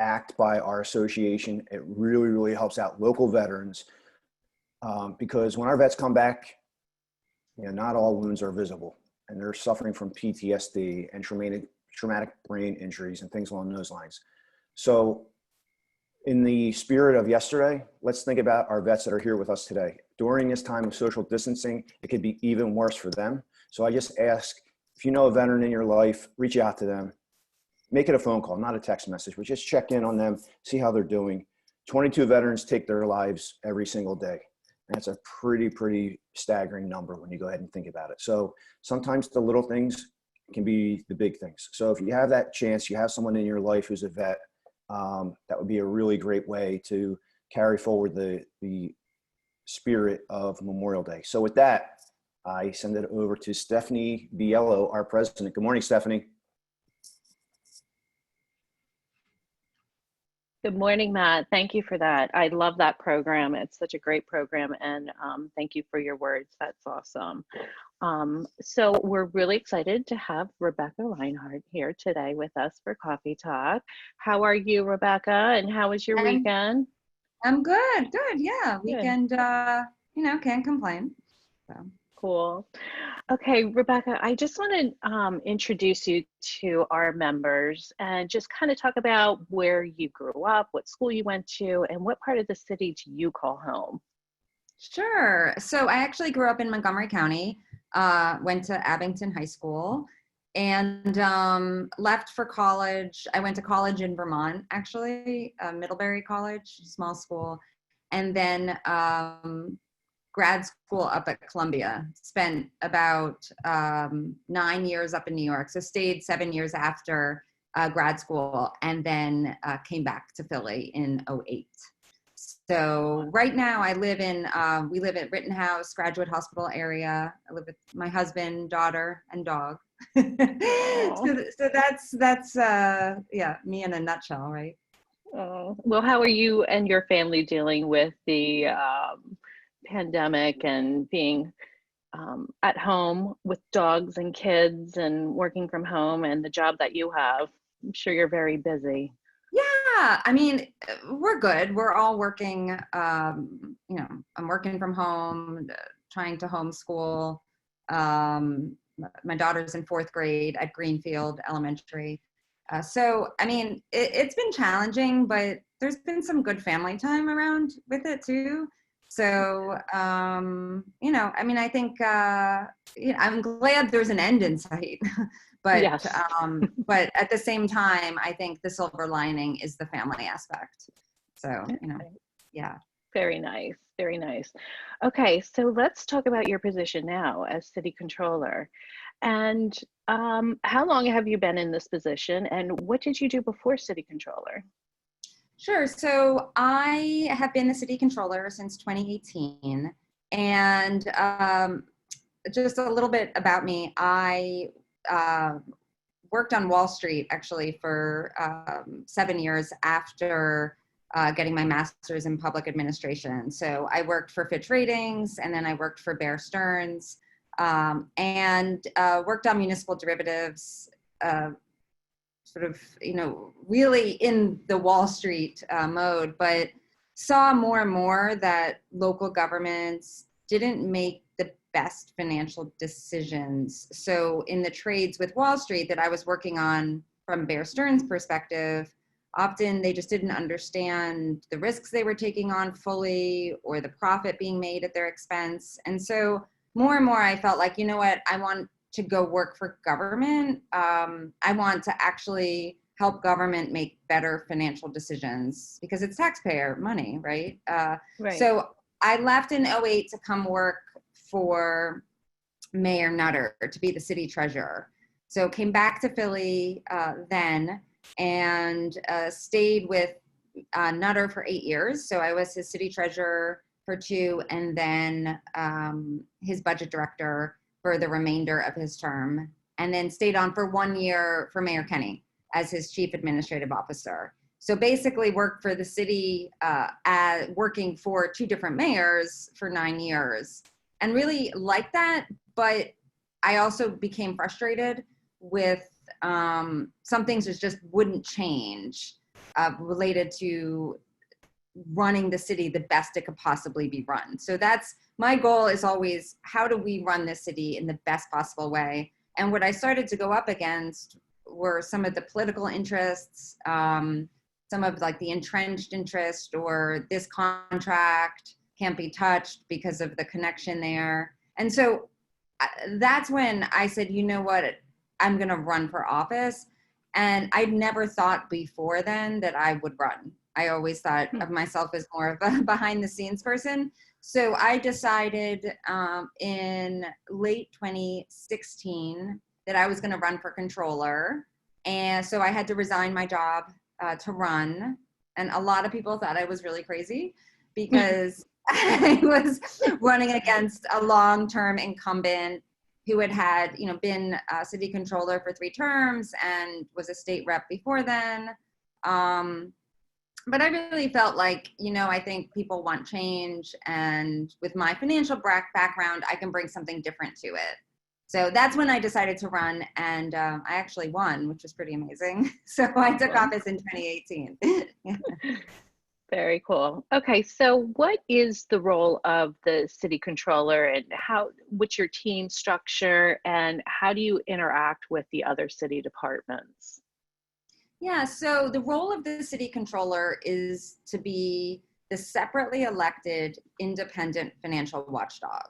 act by our association. It really, really helps out local veterans because when our vets come back, not all wounds are visible, and they're suffering from PTSD and traumatic brain injuries and things along those lines. So in the spirit of yesterday, let's think about our vets that are here with us today. During this time of social distancing, it could be even worse for them. So I just ask, if you know a veteran in your life, reach out to them. Make it a phone call, not a text message, but just check in on them, see how they're doing. 22 veterans take their lives every single day. And that's a pretty staggering number when you go ahead and think about it. So sometimes the little things can be the big things. So if you have that chance, you have someone in your life who's a vet, that would be a really great way to carry forward the spirit of Memorial Day. So with that, I send it over to Stephanie Biello, our president. Good morning, Stephanie. Good morning, Matt. Thank you for that. I love that program. It's such a great program, and thank you for your words. That's awesome. So we're really excited to have Rebecca Rhynhart here today with us for Coffee Talk. How are you, Rebecca? And how was your weekend? I'm good. Yeah, weekend. Can't complain. So. Cool. Okay, Rebecca, I just want to introduce you to our members and just kind of talk about where you grew up, what school you went to, and what part of the city do you call home? Sure. So I actually grew up in Montgomery County, went to Abington High School, and left for college. I went to college in Vermont, actually, Middlebury College, small school, and then grad school up at Columbia. Spent about 9 years up in New York, so stayed 7 years after grad school, and then came back to Philly in '08. So right now I live in, we live at Rhynhart Graduate Hospital area. I live with my husband, daughter, and dog. so that's me in a nutshell, right? Oh, well, how are you and your family dealing with the pandemic and being at home with dogs and kids and working from home and the job that you have? I'm sure you're very busy. Yeah, I mean, we're good. We're all working, I'm working from home, trying to homeschool. My daughter's in 4th grade at Greenfield Elementary. So, I mean, it's been challenging, but there's been some good family time around with it too. So, I mean, I think, I'm glad there's an end in sight. But yes. But at the same time, I think the silver lining is the family aspect. So, yeah. Very nice. Very nice. Okay, so let's talk about your position now as city controller. And how long have you been in this position, and what did you do before city controller? Sure. So I have been the city controller since 2018. And just a little bit about me, I worked on Wall Street actually for 7 years after getting my master's in public administration. So I worked for Fitch Ratings, and then I worked for Bear Stearns, and worked on municipal derivatives, sort of, really in the Wall Street mode, but saw more and more that local governments didn't make the best financial decisions. So in the trades with Wall Street that I was working on from Bear Stearns' perspective, often they just didn't understand the risks they were taking on fully, or the profit being made at their expense. And so more and more I felt like, you know what, I want to go work for government. I want to actually help government make better financial decisions because it's taxpayer money, right? Right. So I left in '08 to come work for Mayor Nutter to be the city treasurer. So came back to Philly then, and stayed with Nutter for 8 years. So I was his city treasurer for 2, and then his budget director for the remainder of his term, and then stayed on for 1 year for Mayor Kenny as his chief administrative officer. So basically worked for the city, working for 2 different mayors for 9 years, and really liked that. But I also became frustrated with some things that just wouldn't change. related to running the city the best it could possibly be run. So that's my goal, is always, how do we run this city in the best possible way? And what I started to go up against were some of the political interests, some of like the entrenched interest, or this contract can't be touched because of the connection there. And so that's when I said, you know what, I'm going to run for office. And I'd never thought before then that I would run. I always thought of myself as more of a behind the scenes person. So I decided in late 2016 that I was going to run for controller. And so I had to resign my job to run. And a lot of people thought I was really crazy because I was running against a long-term incumbent who had been city controller for 3 terms and was a state rep before then. But I really felt like, I think people want change, and with my financial background, I can bring something different to it. So that's when I decided to run, and I actually won, which was pretty amazing. So I took office in 2018. Very cool. Okay, so what is the role of the city controller, and what's your team structure, and how do you interact with the other city departments? Yeah, so the role of the city controller is to be the separately elected independent financial watchdog.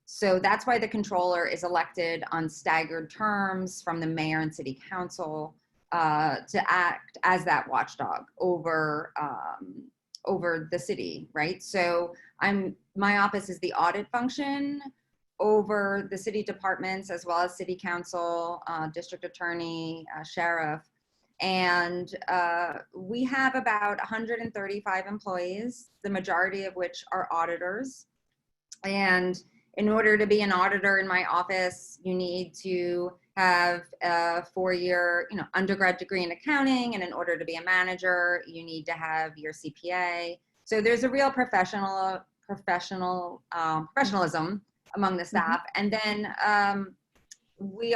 So that's why the controller is elected on staggered terms from the mayor and city council to act as that watchdog over the city, right? So my office is the audit function over the city departments, as well as city council, district attorney, sheriff. And we have about 135 employees, the majority of which are auditors. And in order to be an auditor in my office, you need to have a 4-year, undergrad degree in accounting. And in order to be a manager, you need to have your CPA. So there's a real professionalism among the staff. And then my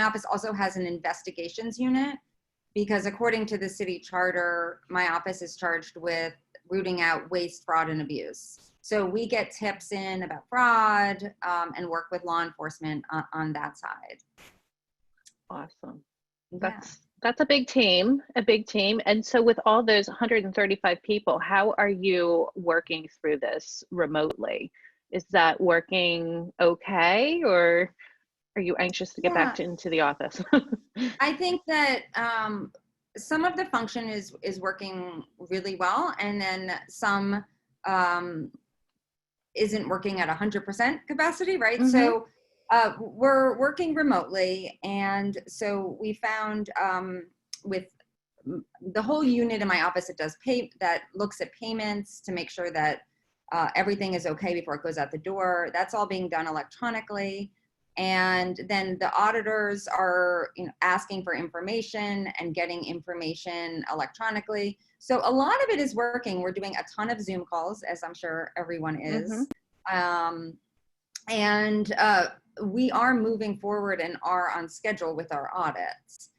office also has an investigations unit, because according to the city charter, my office is charged with rooting out waste, fraud, and abuse. So we get tips in about fraud and work with law enforcement on that side. Awesome. Yeah. That's a big team. And so with all those 135 people, how are you working through this remotely? Is that working okay, or are you anxious to get back into the office? I think that some of the function is working really well, and then some isn't working at 100% capacity, right? So we're working remotely, and so we found with the whole unit in my office that looks at payments to make sure that everything is okay before it goes out the door. That's all being done electronically. And then the auditors are asking for information and getting information electronically. So a lot of it is working. We're doing a ton of Zoom calls, as I'm sure everyone is. And we are moving forward and are on schedule with our audits.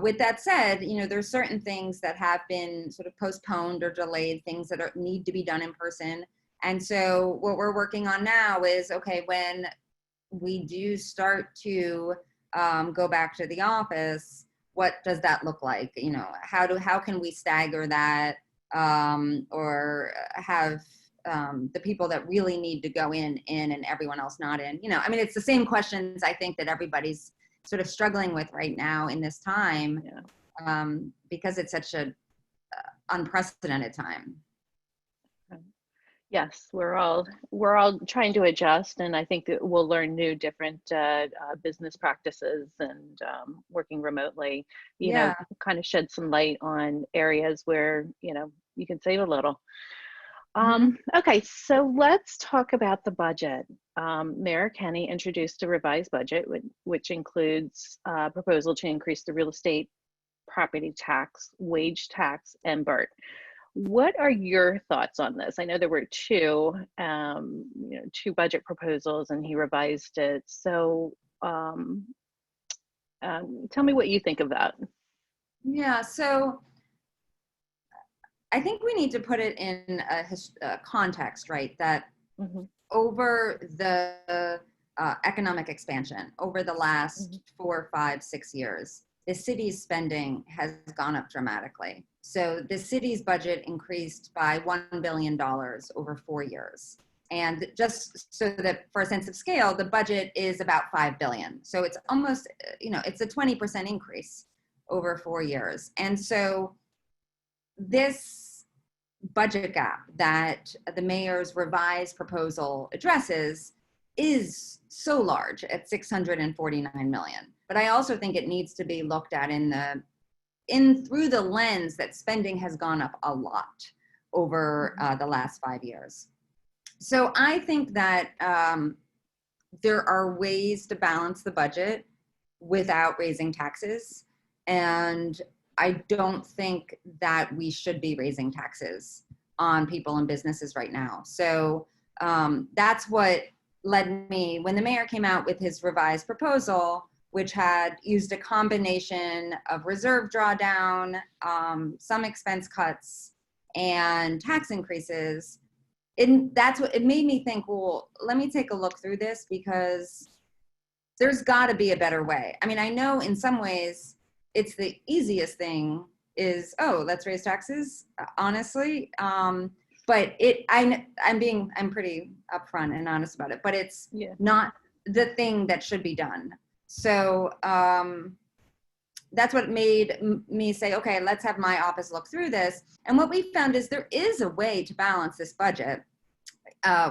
With that said, there's certain things that have been sort of postponed or delayed, things that need to be done in person. And so what we're working on now is, okay, when we do start to go back to the office, what does that look like? How can we stagger that, or have the people that really need to go in and everyone else not in? It's the same questions I think that everybody's sort of struggling with right now in this time, because it's such a unprecedented time. Yes, we're all trying to adjust, and I think that we'll learn new, different business practices, and working remotely, kind of shed some light on areas where you can save a little. Okay, so let's talk about the budget. Mayor Kenny introduced a revised budget, which includes a proposal to increase the real estate property tax, wage tax, and BERT. What are your thoughts on this? I know there were two budget proposals, and he revised it. So tell me what you think of that. Yeah, so I think we need to put it in a context, right? That Mm-hmm. over the economic expansion over the last 4, 5, 6 years, the city's spending has gone up dramatically. So the city's budget increased by $1 billion over 4 years. And just so that for a sense of scale, the budget is about $5 billion. So it's almost, it's a 20% increase over 4 years. And so this budget gap that the mayor's revised proposal addresses is so large at 649 million. But I also think it needs to be looked at through the lens that spending has gone up a lot over the last 5 years. So I think that there are ways to balance the budget without raising taxes. And I don't think that we should be raising taxes on people and businesses right now. So that's what led me, when the mayor came out with his revised proposal, which had used a combination of reserve drawdown, some expense cuts, and tax increases. That's what it made me think, well, let me take a look through this, because there's got to be a better way. I mean, I know in some ways it's the easiest thing is, oh, let's raise taxes, honestly. But I'm pretty upfront and honest about it, but it's not the thing that should be done. So that's what made me say, okay, let's have my office look through this. And what we found is there is a way to balance this budget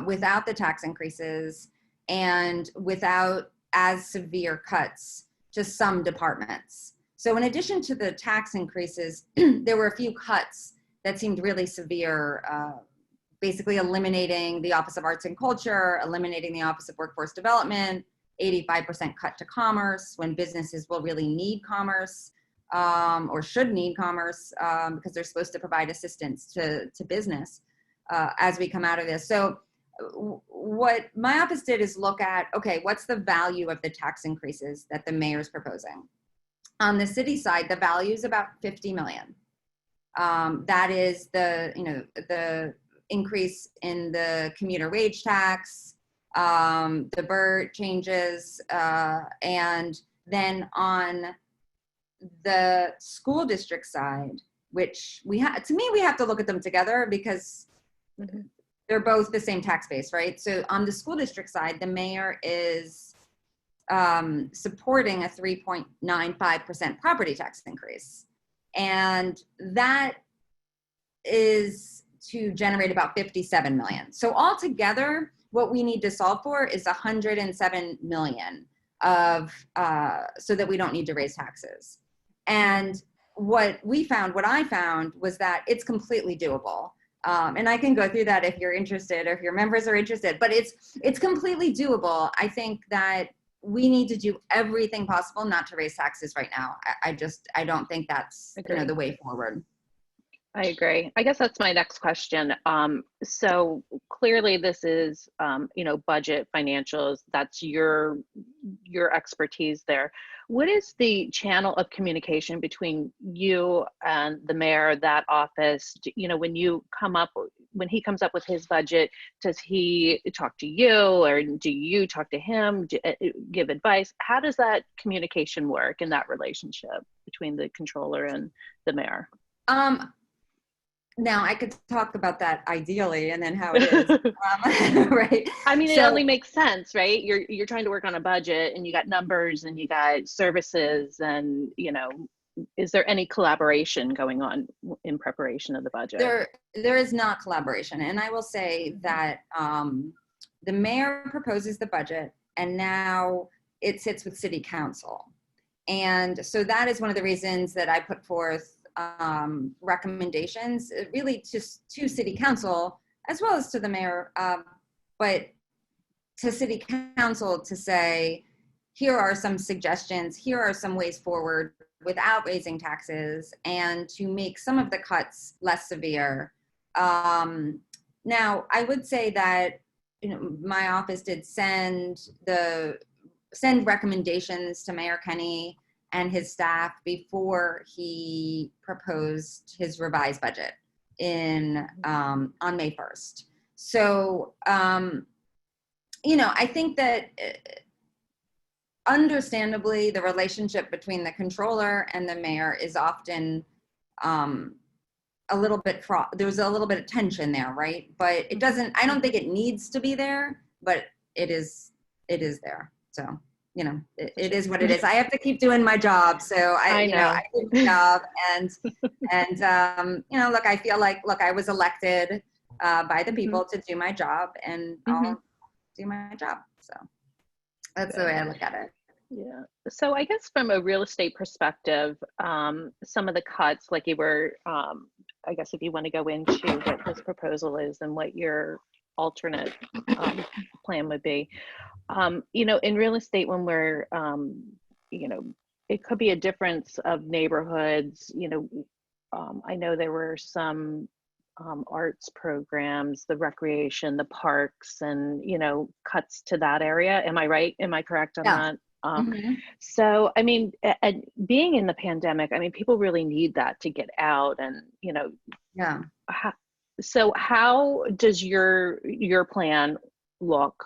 without the tax increases and without as severe cuts to some departments. So in addition to the tax increases, there were a few cuts that seemed really severe, basically eliminating the Office of Arts and Culture, eliminating the Office of Workforce Development, 85% cut to commerce when businesses will really need commerce or should need commerce because they're supposed to provide assistance to business as we come out of this. So what my office did is look at, okay, what's the value of the tax increases that the mayor's proposing? On the city side, the value is about 50 million. That is the increase in the commuter wage tax, the BERT changes, and then on the school district side, which we have to look at them together because they're both the same tax base, right? So on the school district side, the mayor is supporting a 3.95% property tax increase. And that is to generate about 57 million. So altogether, what we need to solve for is 107 million so that we don't need to raise taxes. And what I found was that it's completely doable. And I can go through that if you're interested or if your members are interested, but it's completely doable. I think that we need to do everything possible not to raise taxes right now. I don't think that's the way forward. I agree. I guess that's my next question. So clearly this is, budget financials, that's your expertise there. What is the channel of communication between you and the mayor, that office? When he comes up with his budget, does he talk to you or do you talk to him, give advice? How does that communication work in that relationship between the controller and the mayor? Now I could talk about that ideally and then how it is, right? I mean, it only makes sense, right? You're trying to work on a budget and you got numbers and you got services and, is there any collaboration going on in preparation of the budget? There is not collaboration. And I will say that the mayor proposes the budget and now it sits with city council. And so that is one of the reasons that I put forth recommendations really just to city council as well as to the mayor, but to city council to say, here are some suggestions, here are some ways forward without raising taxes and to make some of the cuts less severe. Now, I would say that my office did send recommendations to Mayor Kenny and his staff before he proposed his revised budget. on May 1st. So, I think that understandably, the relationship between the controller and the mayor is often a little bit there's a little bit of tension there, right? But I don't think it needs to be there, but it is there. So, it is what it is. I have to keep doing my job. So I do my job and look, I feel like, I was elected by the people to do my job, and I'll do my job. So that's the way I look at it. Yeah. So I guess from a real estate perspective, some of the cuts, like you were, I guess if you want to go into what this proposal is and what your alternate plan would be, in real estate, when we're, it could be a difference of neighborhoods. I know there were some arts programs, the recreation, the parks, and cuts to that area. Am I right? Am I correct on that? So, I mean, being in the pandemic, I mean, people really need that to get out, and so how does your plan look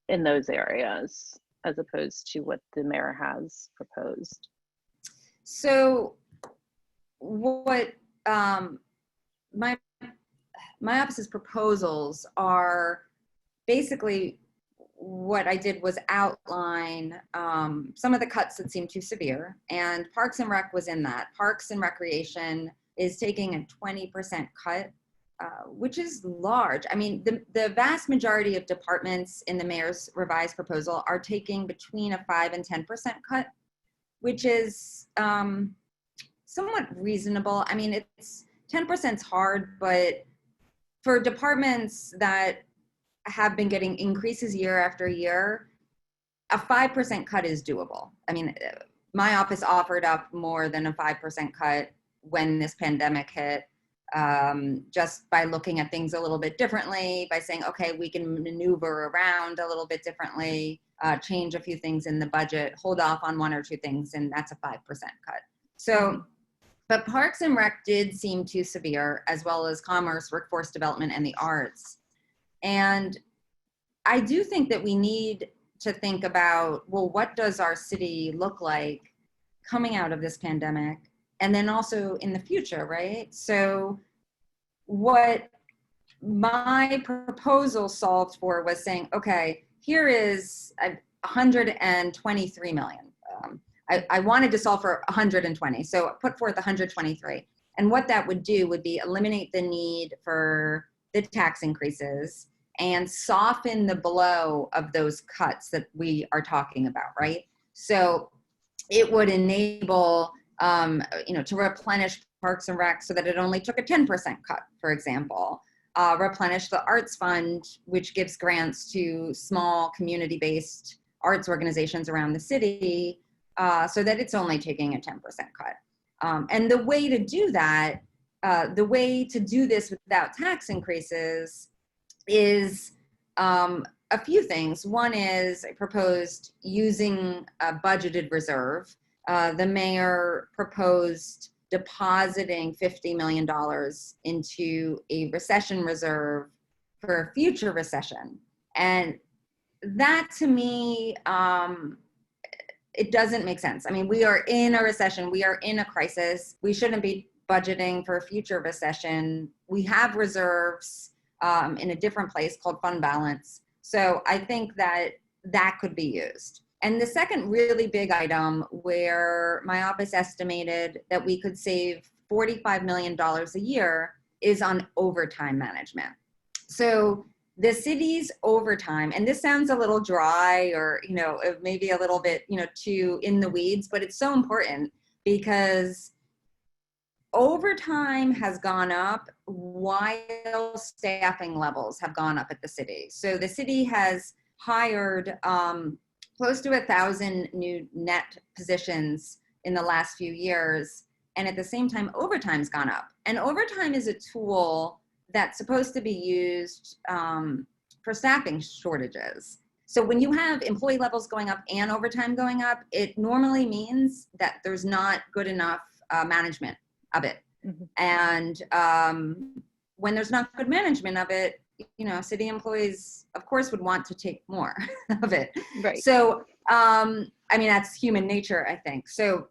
in those areas as opposed to what the mayor has proposed? So, what my office's proposals are basically, what I did was outline some of the cuts that seemed too severe, and Parks and Rec was in that. Parks and Recreation is taking a 20% cut, which is large. I mean, the vast majority of departments in the mayor's revised proposal are taking between a 5 and 10% cut, which is somewhat reasonable. I mean, 10% is hard, but for departments that have been getting increases year after year, a 5% cut is doable. I mean, my office offered up more than a 5% cut when this pandemic hit, just by looking at things a little bit differently, by saying, okay, we can maneuver around a little bit differently, change a few things in the budget, hold off on one or two things, and that's a 5% cut. So, but Parks and Rec did seem too severe, as well as Commerce, Workforce Development, and the Arts. And I do think that we need to think about, well, what does our city look like coming out of this pandemic? And then also in the future, right? So what my proposal solved for was saying, okay, here is 123 million. I wanted to solve for 120, so put forth 123. And what that would do would be eliminate the need for the tax increases and soften the blow of those cuts that we are talking about, right? So it would enable, to replenish Parks and Rec so that it only took a 10% cut, for example. Replenish the Arts Fund, which gives grants to small community-based arts organizations around the city, so that it's only taking a 10% cut. And the way to do that, the way to do this without tax increases is a few things. One is I proposed using a budgeted reserve. The mayor proposed depositing $50 million into a recession reserve for a future recession. And that, to me, it doesn't make sense. I mean, we are in a recession. We are in a crisis. We shouldn't be budgeting for a future recession. We have reserves in a different place called fund balance. So I think that could be used. And the second really big item where my office estimated that we could save $45 million a year is on overtime management. So the city's overtime, and this sounds a little dry or, maybe a little bit, too in the weeds, but it's so important because overtime has gone up while staffing levels have gone up at the city. So the city has hired close to 1,000 new net positions in the last few years. And at the same time, overtime's gone up. And overtime is a tool that's supposed to be used for staffing shortages. So when you have employee levels going up and overtime going up, it normally means that there's not good enough management of it. Mm-hmm. And when there's not good management of it, city employees, of course, would want to take more of it. Right. So, that's human nature, I think. So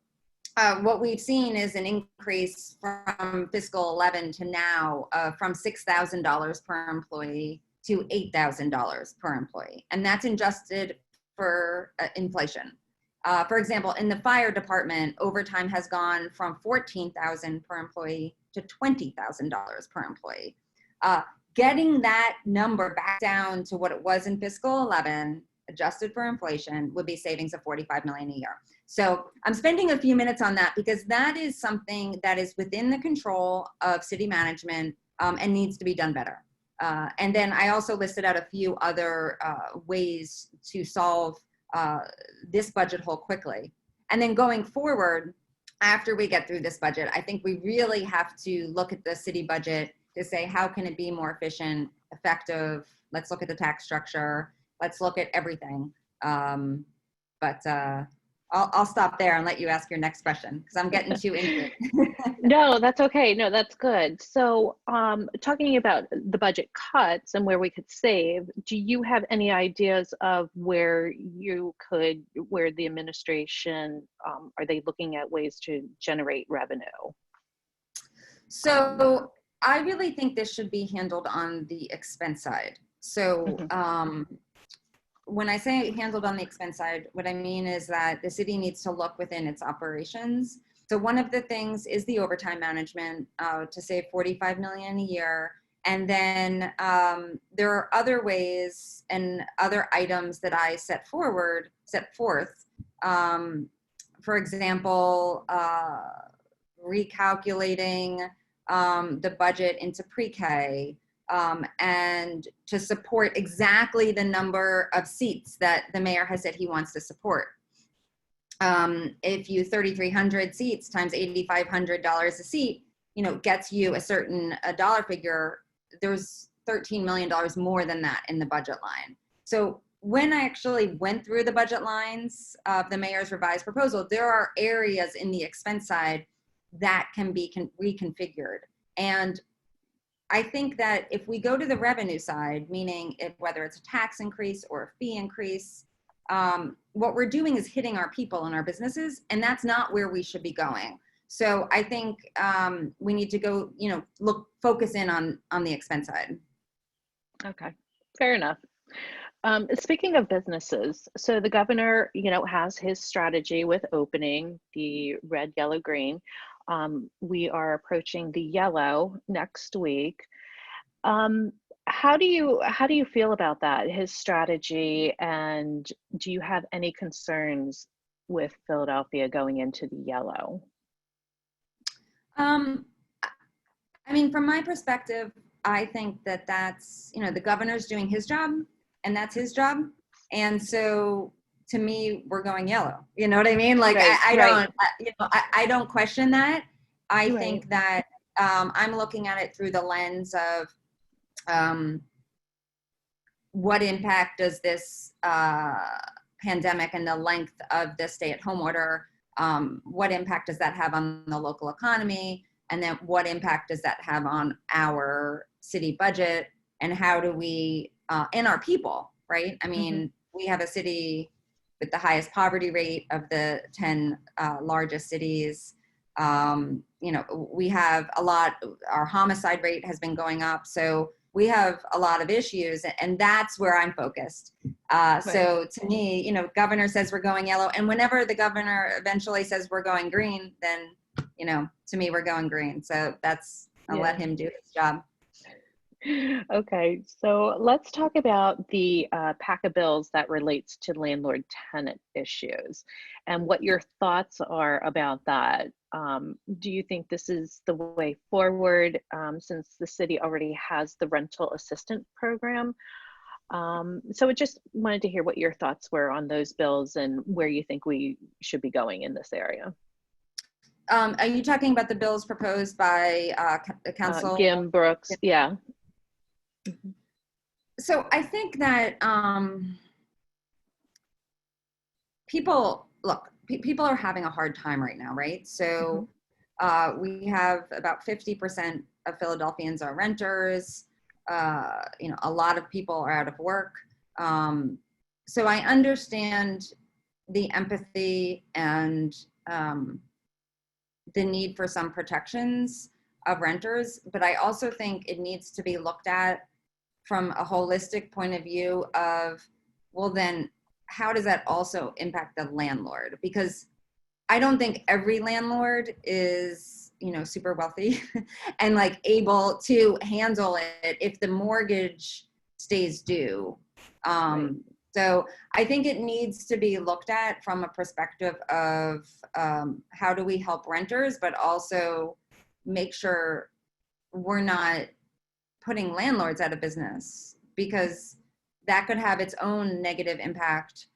what we've seen is an increase from fiscal 11 to now from $6,000 per employee to $8,000 per employee. And that's adjusted for inflation. For example, in the fire department, overtime has gone from $14,000 per employee to $20,000 per employee. Getting that number back down to what it was in fiscal 11, adjusted for inflation, would be savings of $45 million a year. So I'm spending a few minutes on that because that is something that is within the control of city management and needs to be done better. And then I also listed out a few other ways to solve this budget hole quickly. And then going forward, after we get through this budget, I think we really have to look at the city budget to say, how can it be more efficient, effective? Let's look at the tax structure. Let's look at everything. I'll stop there and let you ask your next question because I'm getting too into it. No, that's okay. No, that's good. So talking about the budget cuts and where we could save, do you have any ideas of where the administration, are they looking at ways to generate revenue? So I really think this should be handled on the expense side. So when I say handled on the expense side, what I mean is that the city needs to look within its operations. So one of the things is the overtime management to save $45 million a year. And then there are other ways and other items that I set forth. For example, recalculating the budget into pre-K, and to support exactly the number of seats that the mayor has said he wants to support. If you 3,300 seats times $8,500 a seat, gets you a certain dollar figure, there's $13 million more than that in the budget line. So when I actually went through the budget lines of the mayor's revised proposal, there are areas in the expense side that can be reconfigured. And I think that if we go to the revenue side, meaning whether it's a tax increase or a fee increase, what we're doing is hitting our people and our businesses, and that's not where we should be going. So I think we need to go, focus in on the expense side. Okay, fair enough. Speaking of businesses, so the governor, has his strategy with opening the red, yellow, green. We are approaching the yellow next week. How do you feel about that, his strategy, and do you have any concerns with Philadelphia going into the yellow? From my perspective, I think that's, the governor's doing his job, and that's his job. And so to me, we're going yellow. You know what I mean? Like, right, I don't question that. I right. think that I'm looking at it through the lens of what impact does this pandemic and the length of the stay-at-home order, what impact does that have on the local economy? And then what impact does that have on our city budget? And how do we, and our people, right? I mean, we have a city with the highest poverty rate of the 10 largest cities. We have our homicide rate has been going up. So we have a lot of issues, and that's where I'm focused. Right. So to me, governor says we're going yellow, and whenever the governor eventually says we're going green, then, to me, we're going green. So I'll let him do his job. Okay, so let's talk about the pack of bills that relates to landlord-tenant issues and what your thoughts are about that. Do you think this is the way forward since the city already has the rental assistant program? So I just wanted to hear what your thoughts were on those bills and where you think we should be going in this area. Are you talking about the bills proposed by Council? Gim Brooks, yeah. So I think that people are having a hard time right now, right? So we have about 50% of Philadelphians are renters. A lot of people are out of work. So I understand the empathy and the need for some protections of renters, but I also think it needs to be looked at from a holistic point of view of, well, then how does that also impact the landlord? Because I don't think every landlord is, super wealthy and like able to handle it if the mortgage stays due. Right. So I think it needs to be looked at from a perspective of how do we help renters, but also make sure we're not putting landlords out of business, because that could have its own negative impact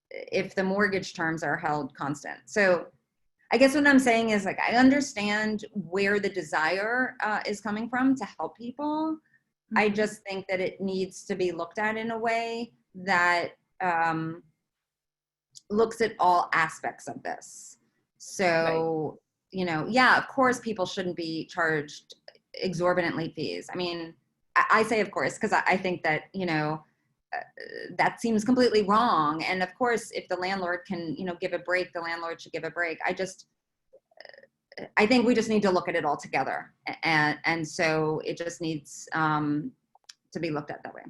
if the mortgage terms are held constant. So I guess what I'm saying is, like, I understand where the desire is coming from to help people. Mm-hmm. I just think that it needs to be looked at in a way that looks at all aspects of this. So, yeah, of course, people shouldn't be charged exorbitant late fees. I mean, I say of course, because I think that, that seems completely wrong. And of course, if the landlord can, give a break, the landlord should give a break. I think we just need to look at it all together. And so it just needs to be looked at that way.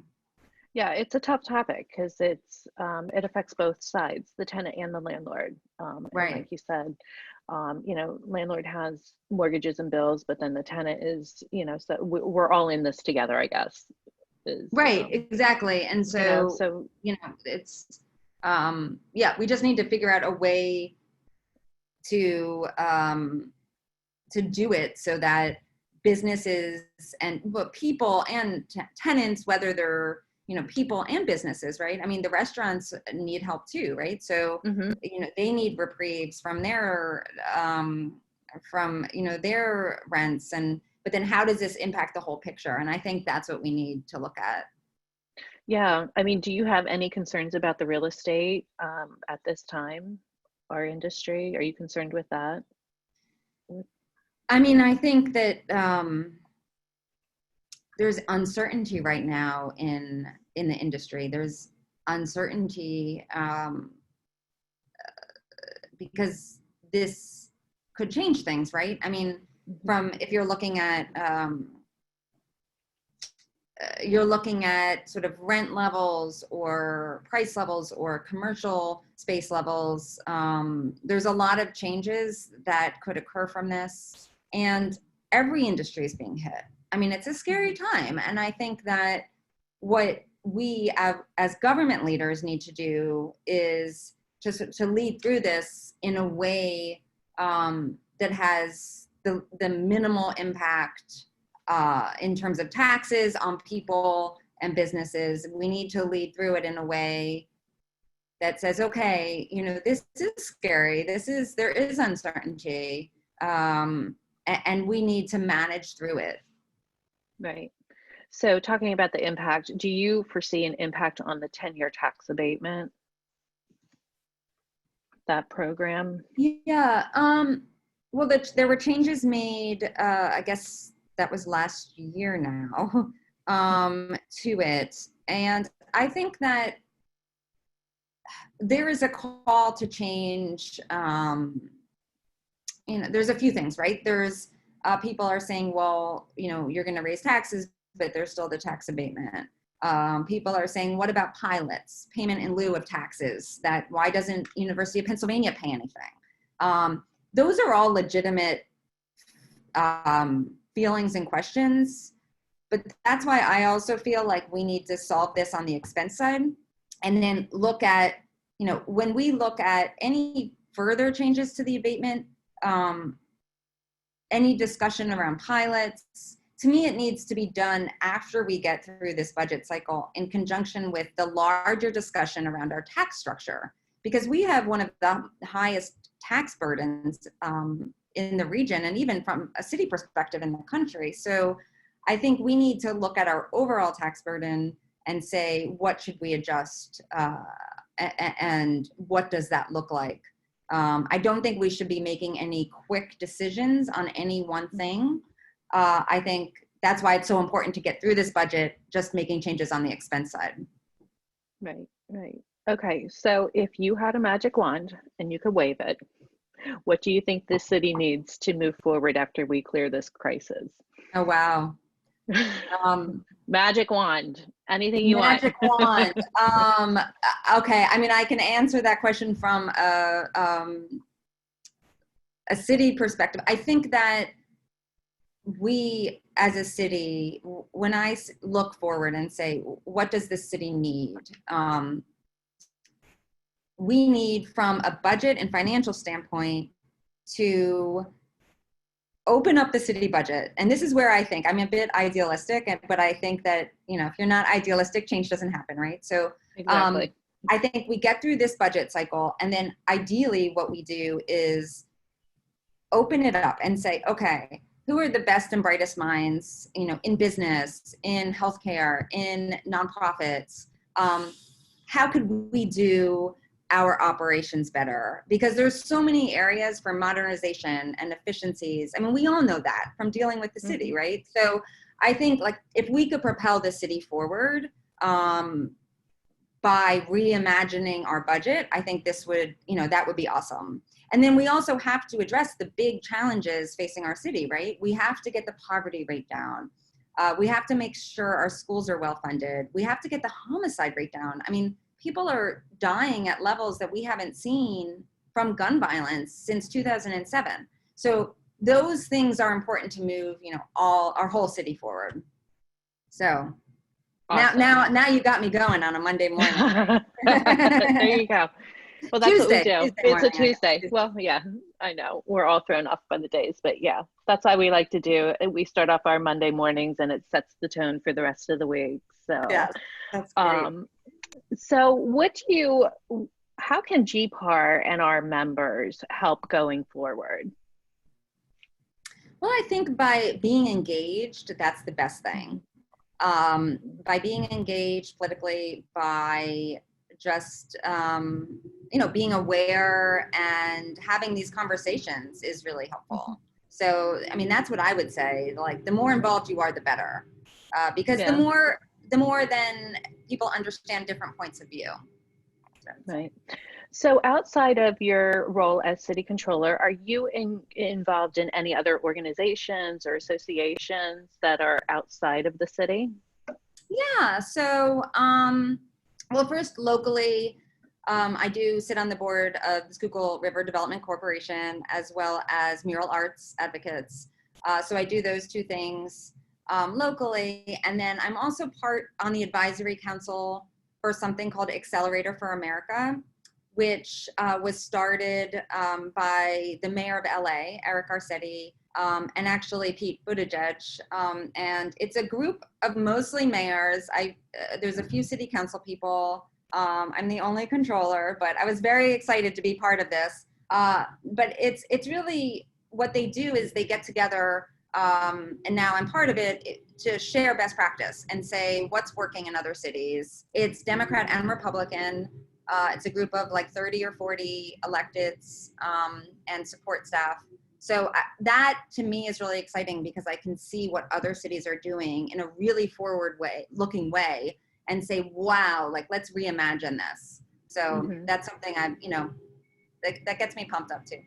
Yeah, it's a tough topic because it affects both sides, the tenant and the landlord. Right. And like you said, landlord has mortgages and bills, but then the tenant is, so we're all in this together, I guess. Right, exactly. And so, so it's, we just need to figure out a way to do it so that businesses and people and tenants, whether they're, people and businesses, right? I mean, the restaurants need help too, right? So, mm-hmm. They need reprieves from their, their rents, but then how does this impact the whole picture? And I think that's what we need to look at. Yeah. I mean, do you have any concerns about the real estate at this time, our industry? Are you concerned with that? I mean, I think that there's uncertainty right now in the industry. There's uncertainty because this could change things, right? I mean, if you're looking at sort of rent levels or price levels or commercial space levels, there's a lot of changes that could occur from this, and every industry is being hit. I mean, it's a scary time, and I think that what we as government leaders need to do is just to lead through this in a way that has the minimal impact in terms of taxes on people and businesses. We need to lead through it in a way that says, okay, this is scary. There is uncertainty, and we need to manage through it. Right. So talking about the impact, do you foresee an impact on the 10-year tax abatement, that program? Yeah. Well, there were changes made, I guess that was last year now, to it. And I think that there is a call to change. There's a few things, right? There's people are saying, well, you're going to raise taxes, but there's still the tax abatement. People are saying, what about pilots, payment in lieu of taxes? Why doesn't University of Pennsylvania pay anything? Those are all legitimate feelings and questions, but that's why I also feel like we need to solve this on the expense side, and then look at, when we look at any further changes to the abatement, any discussion around pilots, to me, it needs to be done after we get through this budget cycle in conjunction with the larger discussion around our tax structure, because we have one of the highest tax burdens in the region, and even from a city perspective in the country. So I think we need to look at our overall tax burden and say, what should we adjust and what does that look like? I don't think we should be making any quick decisions on any one thing. I think that's why it's so important to get through this budget, just making changes on the expense side. Right, right. Okay, so if you had a magic wand and you could wave it, what do you think this city needs to move forward after we clear this crisis? Oh, wow. Magic wand, anything you want. Magic wand. Okay, I mean, I can answer that question from a city perspective. I think that we as a city, when I look forward and say, what does this city need? We need, from a budget and financial standpoint, to open up the city budget. And this is where I think I'm a bit idealistic, but I think that, you know, if you're not idealistic, change doesn't happen, right? So Exactly. I think we get through this budget cycle, and then ideally what we do is open it up and say, okay, who are the best and brightest minds, you know, in business, in healthcare, in nonprofits? How could we do our operations better? Because there's so many areas for modernization and efficiencies. I mean, we all know that from dealing with the city, right? So I think, like, if we could propel the city forward by reimagining our budget, I think this would, you know, that would be awesome. And then we also have to address the big challenges facing our city, right? We have to get the poverty rate down. We have to make sure our schools are well funded. We have to get the homicide rate down. I mean, people are dying at levels that we haven't seen from gun violence since 2007. So those things are important to move, you know, our whole city forward. So awesome. now you got me going on a Monday morning. There you go. Well, that's Tuesday, what we do. It's a Tuesday. Well, yeah, I know. We're all thrown off by the days, but yeah, that's how we like to do. We start off our Monday mornings and it sets the tone for the rest of the week. So, yeah, that's great. So how can GPAR and our members help going forward? Well, I think by being engaged, that's the best thing. By being engaged politically, by just, you know, being aware and having these conversations is really helpful. So, I mean, that's what I would say. Like, the more involved you are, the better, because the more then people understand different points of view. Right. So outside of your role as city controller, are you involved in any other organizations or associations that are outside of the city? Yeah. So, well, first, locally, I do sit on the board of the Schuylkill River Development Corporation, as well as Mural Arts Advocates. So I do those two things locally. And then I'm also part on the advisory council for something called Accelerator for America, which was started by the mayor of LA, Eric Garcetti, and actually Pete Buttigieg. And it's a group of mostly mayors. There's a few city council people. I'm the only controller, but I was very excited to be part of this. But it's really, what they do is they get together, and now I'm part of it, to share best practice and say what's working in other cities. It's Democrat and Republican. It's a group of like 30 or 40 electeds and support staff. So that to me is really exciting, because I can see what other cities are doing in a really forward-looking way, and say, wow, like, let's reimagine this. So that's something that gets me pumped up too.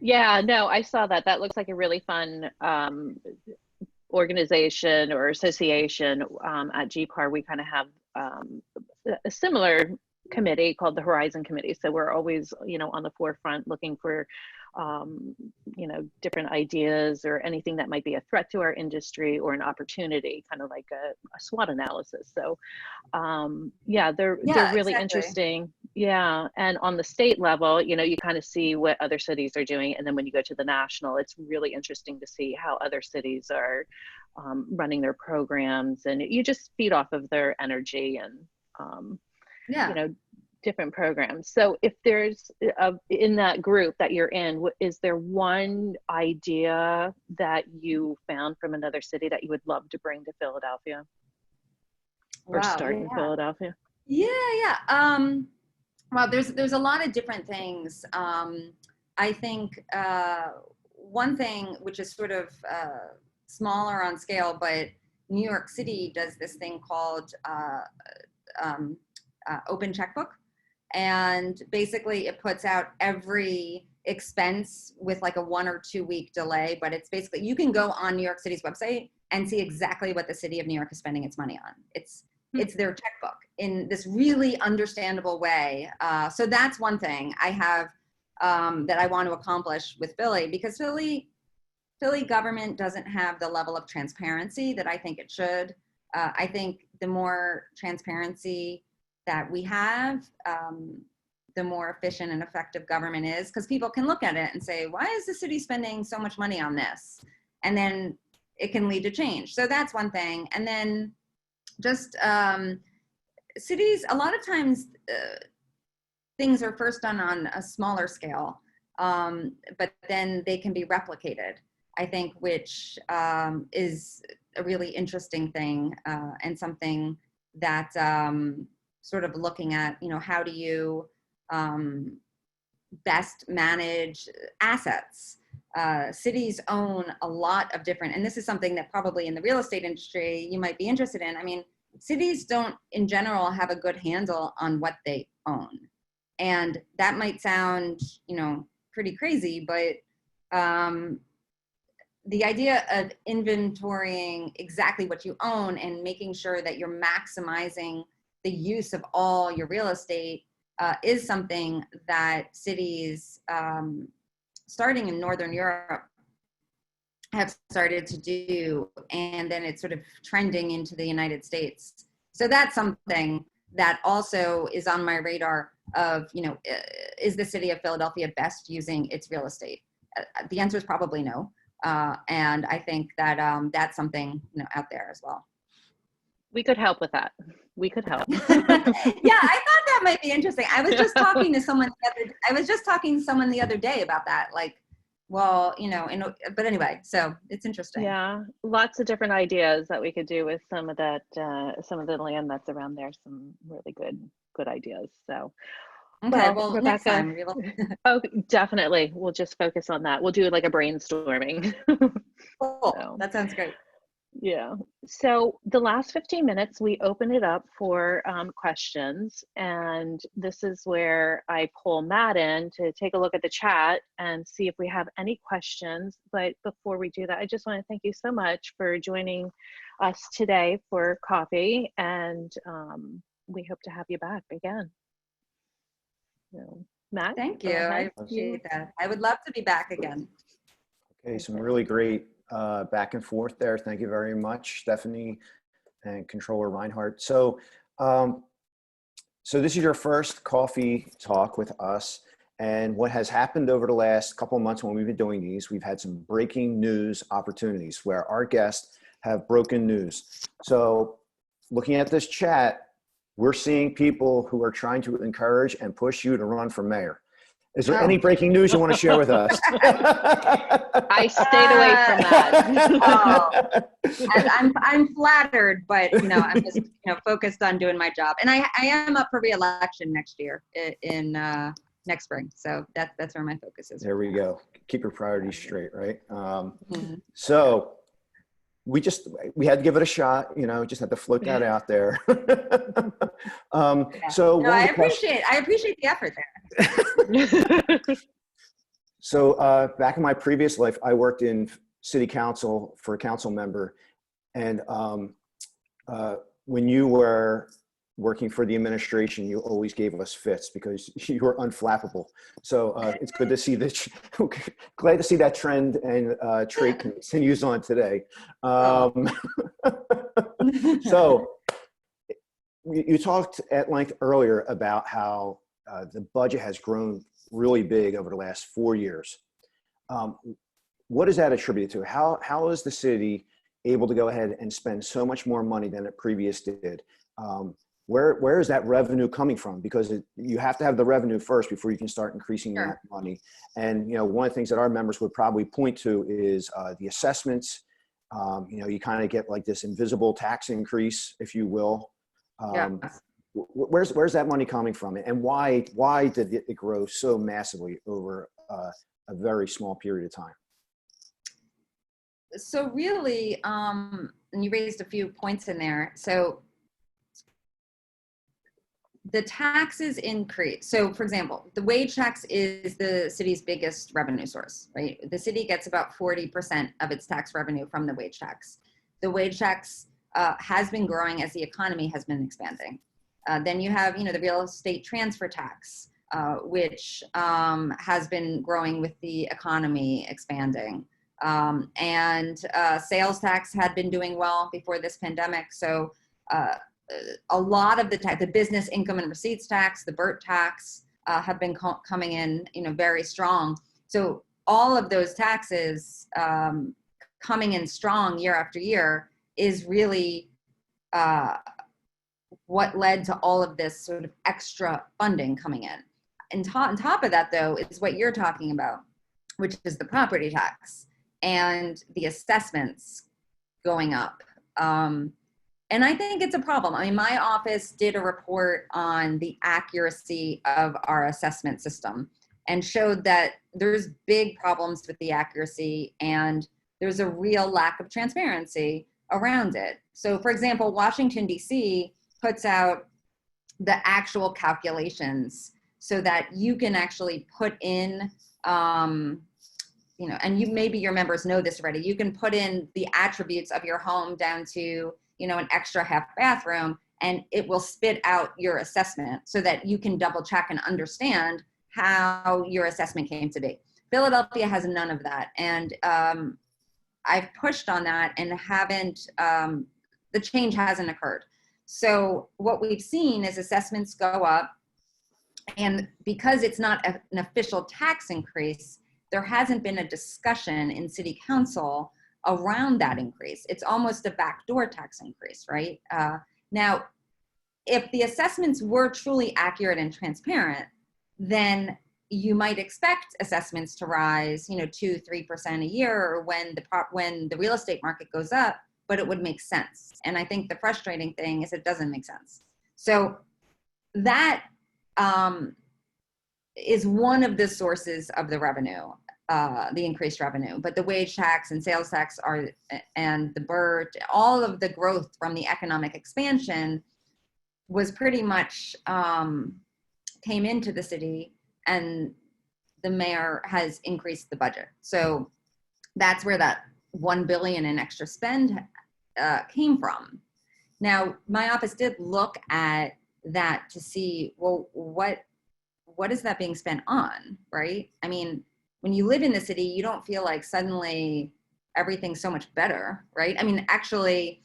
Yeah, no, I saw that. That looks like a really fun organization or association. At GPAR, we kind of have a similar committee called the Horizon Committee. So we're always, you know, on the forefront looking for, you know, different ideas or anything that might be a threat to our industry or an opportunity, kind of like a SWOT analysis. So yeah, they're really interesting. Yeah. And on the state level, you know, you kind of see what other cities are doing. And then when you go to the national, it's really interesting to see how other cities are running their programs, and you just feed off of their energy and, you know, different programs. So if there's in that group that you're in, is there one idea that you found from another city that you would love to bring to Philadelphia or start in Philadelphia? Well, there's a lot of different things. I think one thing which is sort of smaller on scale, but New York City does this thing called Open Checkbook. And basically it puts out every expense with like a 1 or 2 week delay, but it's basically, you can go on New York City's website and see exactly what the city of New York is spending its money on. It's their checkbook in this really understandable way. So that's one thing I have that I want to accomplish with Philly, because Philly government doesn't have the level of transparency that I think it should. I think the more transparency that we have, the more efficient and effective government is, because people can look at it and say, why is the city spending so much money on this? And then it can lead to change. So that's one thing. And then just cities, a lot of times things are first done on a smaller scale, but then they can be replicated, I think, which is a really interesting thing, and something that sort of looking at, how do you best manage assets? Cities own a lot of different, and this is something that probably in the real estate industry you might be interested in. I mean, cities don't in general have a good handle on what they own. And that might sound, pretty crazy, but the idea of inventorying exactly what you own and making sure that you're maximizing the use of all your real estate is something that cities, starting in Northern Europe, have started to do, and then it's sort of trending into the United States. So that's something that also is on my radar of, is the city of Philadelphia best using its real estate? The answer is probably no. And I think that that's something, out there as well. We could help with that. We could help. Yeah, I thought that might be interesting. I was just talking to someone the other day about that. Like, well, but anyway, so it's interesting. Yeah, lots of different ideas that we could do with some of that, some of the land that's around there. Some really good ideas. So, okay, well, Rebecca, next time. Oh, definitely. We'll just focus on that. We'll do like a brainstorming. Cool. So, that sounds great. Yeah. So the last 15 minutes, we open it up for questions. And this is where I pull Matt in to take a look at the chat and see if we have any questions. But before we do that, I just want to thank you so much for joining us today for coffee. And we hope to have you back again. So, Matt? Thank you. I appreciate that. I would love to be back again. Okay, some really great back and forth there. Thank you very much, Stephanie and Controller Rhynhart. So, so this is your first coffee talk with us. And what has happened over the last couple of months when we've been doing these, we've had some breaking news opportunities where our guests have broken news. So looking at this chat, we're seeing people who are trying to encourage and push you to run for mayor. Is there any breaking news you want to share with us? I stayed away from that. I'm flattered, but I'm just focused on doing my job, and I am up for re-election next year in next spring. So that's where my focus is. There we go. Keep your priorities straight, right? So we had to give it a shot, just had to float that out there. So no, I appreciate the effort there. So back in my previous life, I worked in city council for a council member. And when you were working for the administration, you always gave us fits because you were unflappable. So it's good to see this. Glad to see that trend and trait continues on today. So you talked at length earlier about how the budget has grown really big over the last 4 years. What is that attributed to? How is the city able to go ahead and spend so much more money than it previously did? Where is that revenue coming from? Because you have to have the revenue first before you can start increasing that money. And one of the things that our members would probably point to is the assessments. You kind of get like this invisible tax increase, if you will. Where's that money coming from, and why did it grow so massively over a very small period of time? So really, and you raised a few points in there. So the taxes increase. So for example, the wage tax is the city's biggest revenue source, right? The city gets about 40% of its tax revenue from the wage tax. The wage tax has been growing as the economy has been expanding. Then you have, the real estate transfer tax, which has been growing with the economy expanding. And sales tax had been doing well before this pandemic. So a lot of the business income and receipts tax, the BERT tax have been coming in, very strong. So all of those taxes coming in strong year after year is really what led to all of this sort of extra funding coming in. On top of that, though, is what you're talking about, which is the property tax and the assessments going up. And I think it's a problem. I mean, my office did a report on the accuracy of our assessment system and showed that there's big problems with the accuracy and there's a real lack of transparency around it. So for example, Washington, D.C. puts out the actual calculations so that you can actually put in, and maybe your members know this already, you can put in the attributes of your home down to, an extra half bathroom, and it will spit out your assessment so that you can double check and understand how your assessment came to be. Philadelphia has none of that. And I've pushed on that and the change hasn't occurred. So what we've seen is assessments go up, and because it's not an official tax increase, there hasn't been a discussion in city council around that increase. It's almost a backdoor tax increase, right? Now, if the assessments were truly accurate and transparent, then you might expect assessments to rise, 2-3% a year when the real estate market goes up, but it would make sense. And I think the frustrating thing is it doesn't make sense. So that is one of the sources of the revenue, the increased revenue. But the wage tax and sales tax and the BERT, all of the growth from the economic expansion was pretty much came into the city, and the mayor has increased the budget. So that's where that $1 billion in extra spend came from. Now, my office did look at that to see, well, what is that being spent on, right? I mean, when you live in the city, you don't feel like suddenly everything's so much better, right? I mean, actually,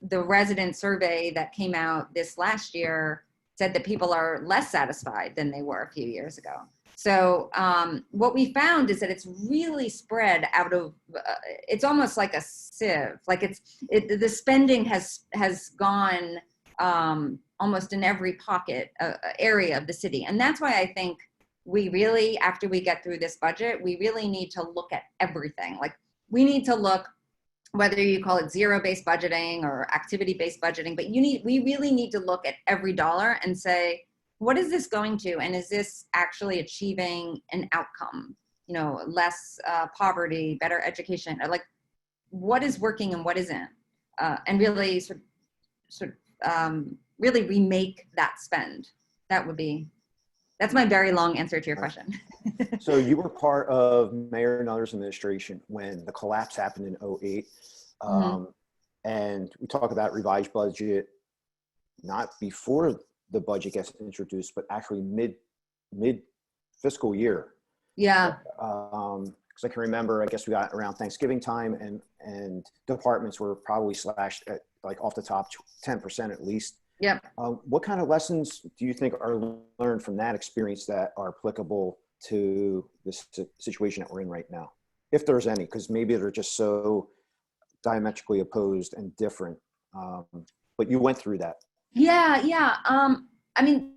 the resident survey that came out this last year said that people are less satisfied than they were a few years ago. So what we found is that it's really spread out of, it's almost like a sieve. Like the spending has gone almost in every pocket area of the city. And that's why I think we really, after we get through this budget, we really need to look at everything. Like we need to look, whether you call it zero-based budgeting or activity-based budgeting, but we really need to look at every dollar and say, what is this going to, and is this actually achieving an outcome? Less poverty, better education, or like what is working and what isn't, and really really remake that spend. That's my very long answer to your question. So you were part of Mayor Nutter's administration when the collapse happened in 2008. And we talk about revised budget, not before the budget gets introduced, but actually mid fiscal year. Yeah. Because I can remember, I guess we got around Thanksgiving time, and departments were probably slashed at, like, off the top 10% at least. Yep. What kind of lessons do you think are learned from that experience that are applicable to this situation that we're in right now, if there's any? Because maybe they're just so diametrically opposed and different. But you went through that. Yeah. I mean,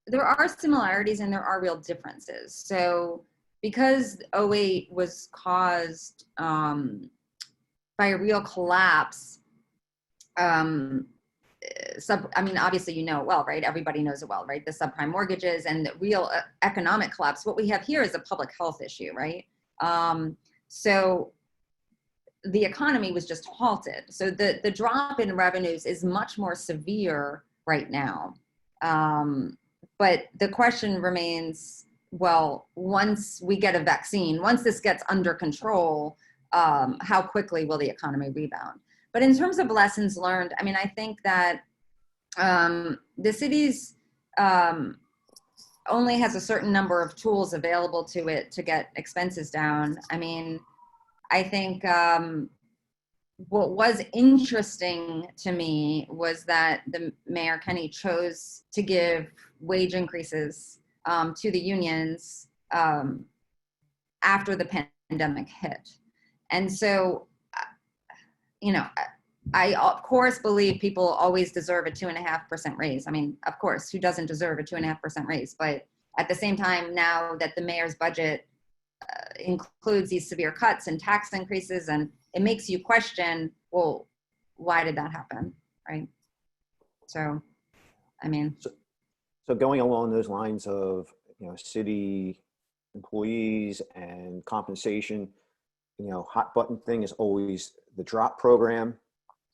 there are similarities and there are real differences. So because 2008 was caused by a real collapse, obviously you know it well, right? Everybody knows it well, right? The subprime mortgages and the real economic collapse. What we have here is a public health issue, right? So the economy was just halted. So the drop in revenues is much more severe right now. But the question remains, well, once we get a vaccine, once this gets under control, how quickly will the economy rebound? But in terms of lessons learned, I mean, I think that the city's only has a certain number of tools available to it to get expenses down. I mean, I think what was interesting to me was that the Mayor Kenny chose to give wage increases to the unions after the pandemic hit. And so, you know, I of course believe people always deserve a 2.5% raise. I mean, of course, who doesn't deserve a 2.5% raise? But at the same time, now that the mayor's budget includes these severe cuts and tax increases, and it makes you question, well, why did that happen, right? So, I mean. So going along those lines of, you know, city employees and compensation, you know, hot button thing is always the drop program.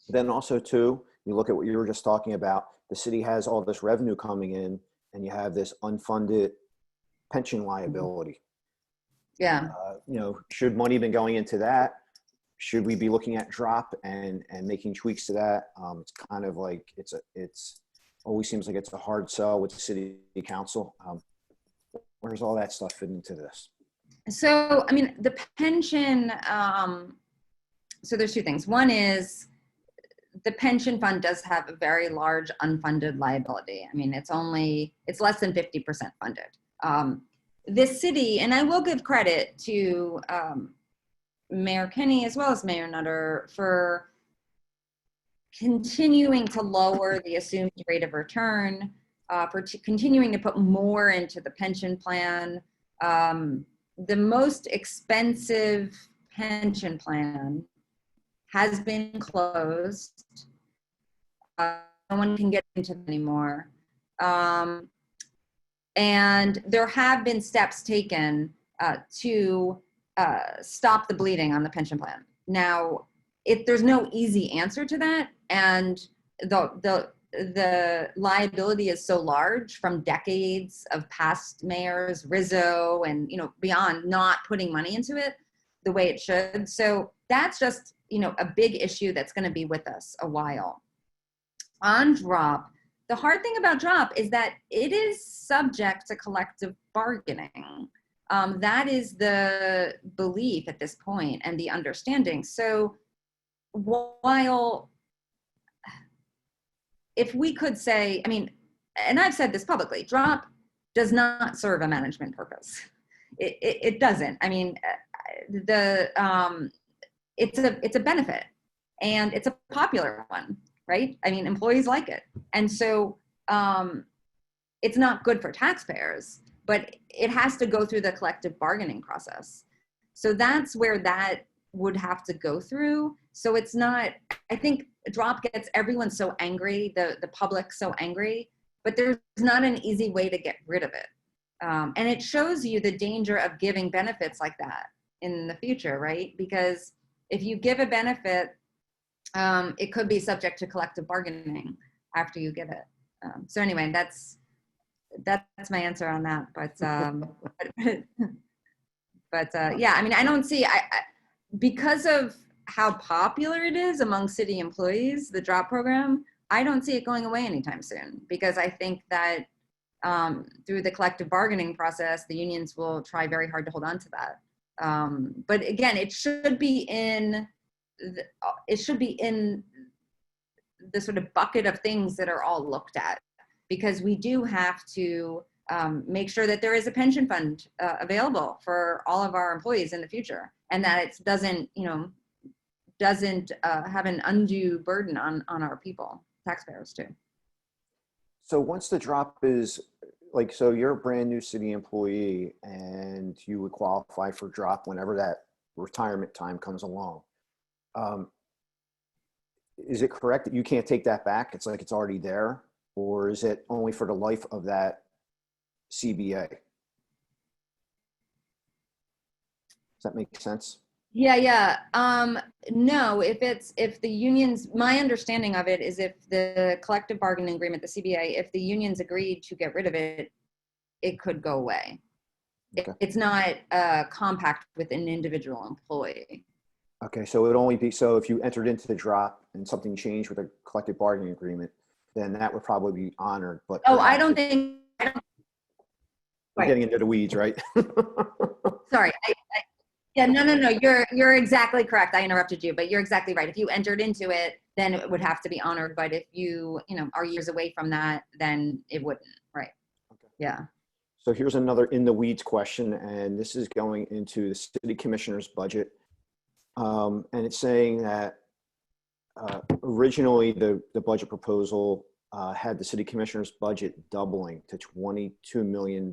Then also too, you look at what you were just talking about, the city has all this revenue coming in and you have this unfunded pension liability. Yeah. You know, should money been going into that? Should we be looking at drop and making tweaks to that? It's kind of like, it's always seems like it's a hard sell with the city council. Where's all that stuff fit into this? So, I mean, the pension, so there's two things. One is the pension fund does have a very large unfunded liability. I mean, it's less than 50% funded. This city, and I will give credit to Mayor Kenny as well as Mayor Nutter for continuing to lower the assumed rate of return, for continuing to put more into the pension plan. The most expensive pension plan has been closed. No one can get into it anymore. And there have been steps taken to stop the bleeding on the pension plan. Now, there's no easy answer to that, and the liability is so large from decades of past mayors, Rizzo, and beyond, not putting money into it the way it should. So that's just a big issue that's going to be with us a while. On drop, the hard thing about drop is that it is subject to collective bargaining. That is the belief at this point and the understanding. So while if we could say, I mean, and I've said this publicly, drop does not serve a management purpose. It doesn't. I mean, it's a benefit, and it's a popular one, right? I mean, employees like it. And so it's not good for taxpayers, but it has to go through the collective bargaining process. So that's where that would have to go through. So it's not, I think drop gets everyone so angry, the public so angry, but there's not an easy way to get rid of it. And it shows you the danger of giving benefits like that in the future, right? Because if you give a benefit, it could be subject to collective bargaining after you give it. So anyway, that's my answer on that. But yeah, I mean, I don't see, because of how popular it is among city employees, the drop program, I don't see it going away anytime soon, because I think that through the collective bargaining process, the unions will try very hard to hold on to that. But again, it should be in the sort of bucket of things that are all looked at, because we do have to make sure that there is a pension fund available for all of our employees in the future, and that it doesn't have an undue burden on our people, taxpayers too. So once the drop is, like, so you're a brand new city employee and you would qualify for drop whenever that retirement time comes along. Is it correct that you can't take that back? It's like it's already there, or is it only for the life of that CBA? Does that make sense? Yeah. No, if the unions, my understanding of it is if the collective bargaining agreement, the CBA, if the unions agreed to get rid of it, it could go away. Okay. It's not a compact with an individual employee. Okay, so it would only be, so if you entered into the drop and something changed with a collective bargaining agreement, then that would probably be honored, but Oh, I perhaps don't think, I don't, we're right. getting into the weeds, right? Sorry. Yeah, no. You're exactly correct. I interrupted you, but you're exactly right. If you entered into it, then it would have to be honored. But if you are years away from that, then it wouldn't. Right. Okay. Yeah. So here's another in the weeds question, and this is going into the city commissioner's budget. And it's saying that originally the budget proposal had the city commissioner's budget doubling to $22 million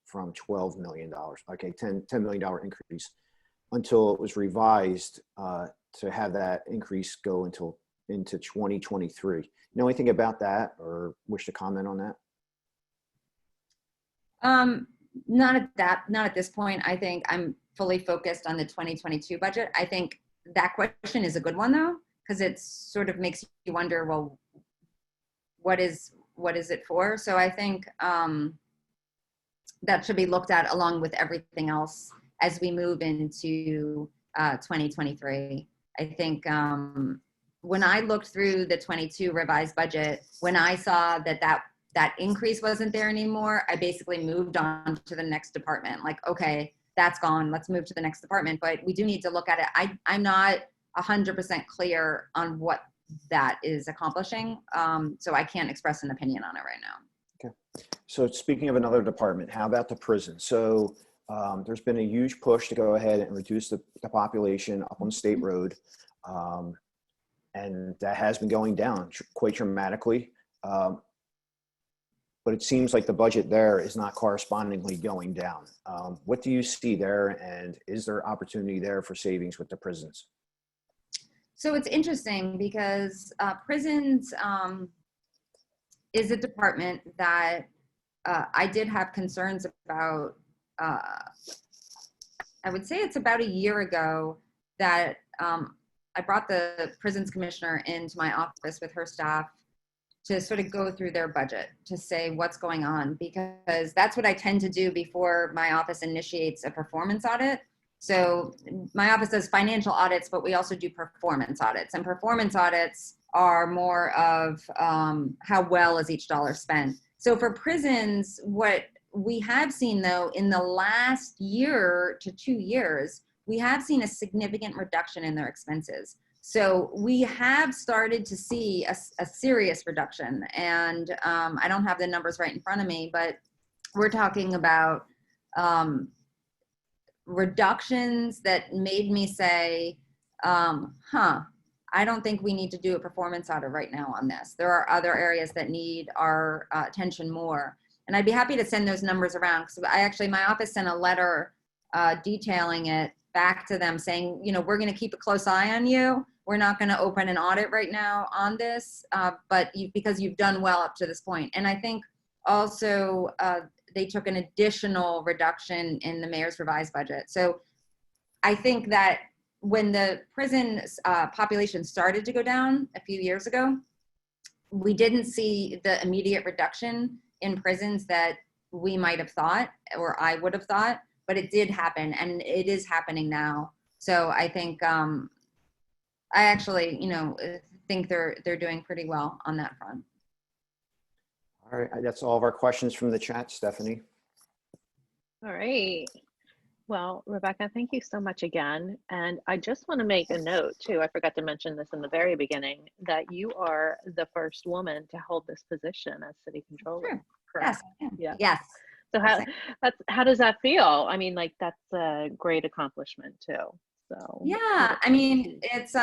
from $12 million. Okay, $10 million increase until it was revised to have that increase go into 2023. You know anything about that or wish to comment on that? Not at this point. I think I'm fully focused on the 2022 budget. I think that question is a good one though, because it sort of makes you wonder, well, what is it for? So I think that should be looked at along with everything else as we move into 2023. I think when I looked through the 22 revised budget, when I saw that increase wasn't there anymore, I basically moved on to the next department. Like, okay, that's gone. Let's move to the next department. But we do need to look at it. I'm not 100% clear on what that is accomplishing. So I can't express an opinion on it right now. Okay. So speaking of another department, how about the prison? So there's been a huge push to go ahead and reduce the population up on State Road. And that has been going down quite dramatically. But it seems like the budget there is not correspondingly going down. What do you see there, and is there opportunity there for savings with the prisons? So it's interesting because prisons is a department that I did have concerns about. I would say it's about a year ago that I brought the prisons commissioner into my office with her staff to sort of go through their budget to say what's going on, because that's what I tend to do before my office initiates a performance audit. So my office does financial audits, but we also do performance audits, and performance audits are more of how well is each dollar spent. So for prisons, what we have seen though, in the last year to 2 years, we have seen a significant reduction in their expenses. So we have started to see a serious reduction, and I don't have the numbers right in front of me, but we're talking about reductions that made me say, I don't think we need to do a performance audit right now on this. There are other areas that need our attention more. And I'd be happy to send those numbers around, because my office sent a letter detailing it back to them saying, we're going to keep a close eye on you. We're not going to open an audit right now on this, but because you've done well up to this point. And I think also they took an additional reduction in the mayor's revised budget. So I think that when the prison population started to go down a few years ago, we didn't see the immediate reduction in prisons that we might have thought, or I would have thought, but it did happen, and it is happening now. So I think I actually, think they're doing pretty well on that front. All right, that's all of our questions from the chat, Stephanie. All right. Well, Rebecca, thank you so much again. And I just want to make a note too, I forgot to mention this in the very beginning, that you are the first woman to hold this position as city controller. Sure. Correct? Yes. Yes. So how does that feel? I mean, like, that's a great accomplishment too. So yeah, I mean, it's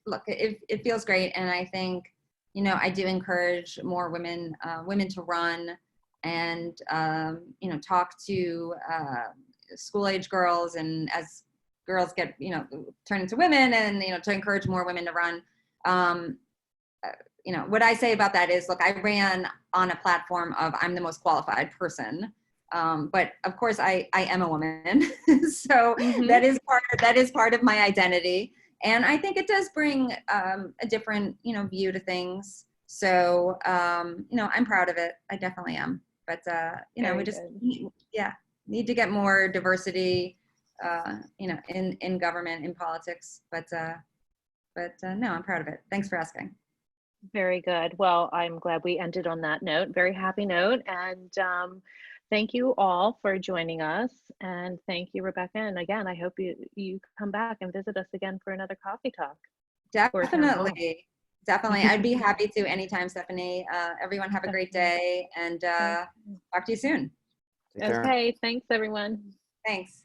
look, it feels great, and I think I do encourage more women to run and talk to school age girls, and as girls get turn into women, and to encourage more women to run. What I say about that is, look, I ran on a platform of I'm the most qualified person, But of course, I am a woman, so Mhm. that is part of my identity, and I think it does bring a different view to things. So I'm proud of it. I definitely am. But Very we just good. need to get more diversity, in government, in politics. But no, I'm proud of it. Thanks for asking. Very good. Well, I'm glad we ended on that note, very happy note. And thank you all for joining us. And thank you, Rebecca. And again, I hope you come back and visit us again for another coffee talk. Or town hall. Definitely. I'd be happy to anytime, Stephanie. Everyone have a great day, and talk to you soon. Take care. Okay, thanks everyone. Thanks.